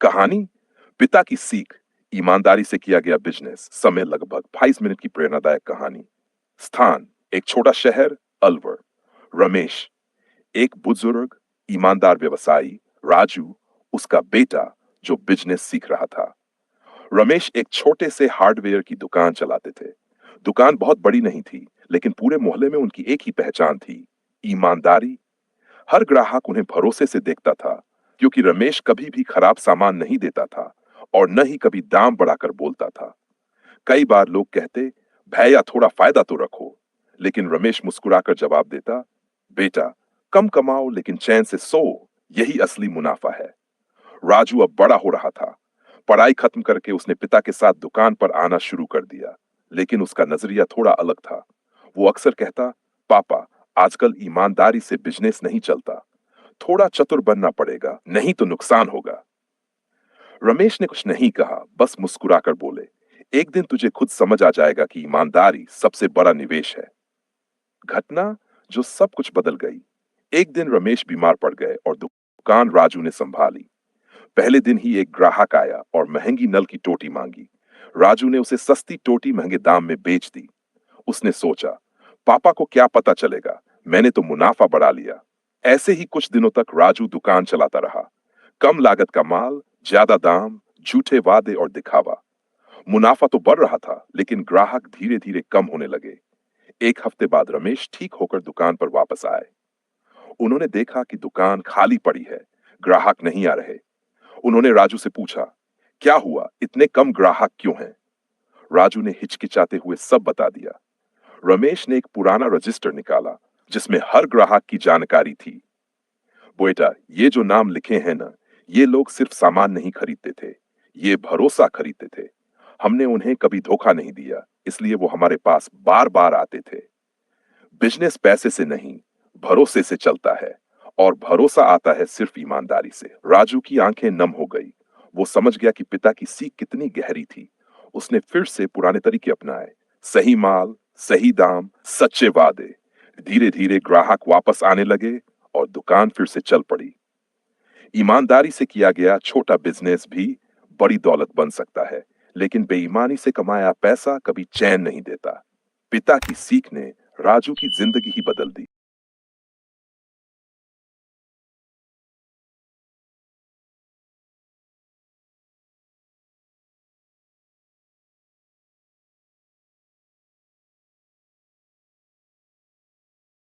कहानी पिता की सीख, ईमानदारी से किया गया बिजनेस, समय लगभग 22 मिनट की प्रेरणादायक कहानी। स्थान एक छोटा शहर, अलवर। रमेश एक बुजुर्ग ईमानदार व्यवसायी, राजू उसका बेटा जो बिजनेस सीख रहा था। रमेश एक छोटे से हार्डवेयर की दुकान चलाते थे। दुकान बहुत बड़ी नहीं थी, लेकिन पूरे मोहल्ले में उनकी एक ही पहचान थी, ईमानदारी। हर ग्राहक उन्हें भरोसे से देखता था, क्योंकि रमेश कभी भी खराब सामान नहीं देता था और न ही कभी दाम बढ़ाकर बोलता था। कई बार लोग कहते, भैया थोड़ा फायदा तो रखो, लेकिन रमेश मुस्कुराकर जवाब देता, बेटा कम कमाओ लेकिन चैन से सो, यही असली मुनाफा है। राजू अब बड़ा हो रहा था। पढ़ाई खत्म करके उसने पिता के साथ दुकान पर आना शुरू कर दिया, लेकिन उसका नजरिया थोड़ा अलग था। वो अक्सर कहता, पापा आजकल ईमानदारी से बिजनेस नहीं चलता, थोड़ा चतुर बनना पड़ेगा, नहीं तो नुकसान होगा। रमेश ने कुछ नहीं कहा, बस मुस्कुराकर बोले, एक दिन तुझे खुद समझ आ जाएगा कि ईमानदारी सबसे बड़ा निवेश है। घटना जो सब कुछ बदल गई। एक दिन रमेश बीमार पड़ गए और दुकान राजू ने संभाली। पहले दिन ही एक ग्राहक आया और महंगी नल की टोटी मांगी। राजू ने उसे सस्ती टोटी महंगे दाम में बेच दी। उसने सोचा, पापा को क्या पता चलेगा, मैंने तो मुनाफा बढ़ा लिया। ऐसे ही कुछ दिनों तक राजू दुकान चलाता रहा। कम लागत का माल, ज्यादा दाम, झूठे वादे और दिखावा। मुनाफा तो बढ़ रहा था, लेकिन ग्राहक धीरे धीरे कम होने लगे। एक हफ्ते बाद रमेश ठीक होकर दुकान पर वापस आए। उन्होंने देखा कि दुकान खाली पड़ी है, ग्राहक नहीं आ रहे। उन्होंने राजू से पूछा, क्या हुआ, इतने कम ग्राहक क्यों हैं? राजू ने हिचकिचाते हुए सब बता दिया। रमेश ने एक पुराना रजिस्टर निकाला, जिसमें हर ग्राहक की जानकारी थी। बेटा, ये जो नाम लिखे हैं ना, ये लोग सिर्फ सामान नहीं खरीदते थे, ये भरोसा खरीदते थे। हमने उन्हें कभी धोखा नहीं दिया, इसलिए वो हमारे पास बार बार आते थे। बिजनेस पैसे से नहीं, भरोसे से चलता है, और भरोसा आता है सिर्फ ईमानदारी से। राजू की आंखें नम हो गई। वो समझ गया कि पिता की सीख कितनी गहरी थी। उसने फिर से पुराने तरीके अपनाए, सही माल, सही दाम, सच्चे वादे। धीरे धीरे ग्राहक वापस आने लगे और दुकान फिर से चल पड़ी। ईमानदारी से किया गया छोटा बिजनेस भी बड़ी दौलत बन सकता है, लेकिन बेईमानी से कमाया पैसा कभी चैन नहीं देता। पिता की सीख ने राजू की जिंदगी ही बदल दी।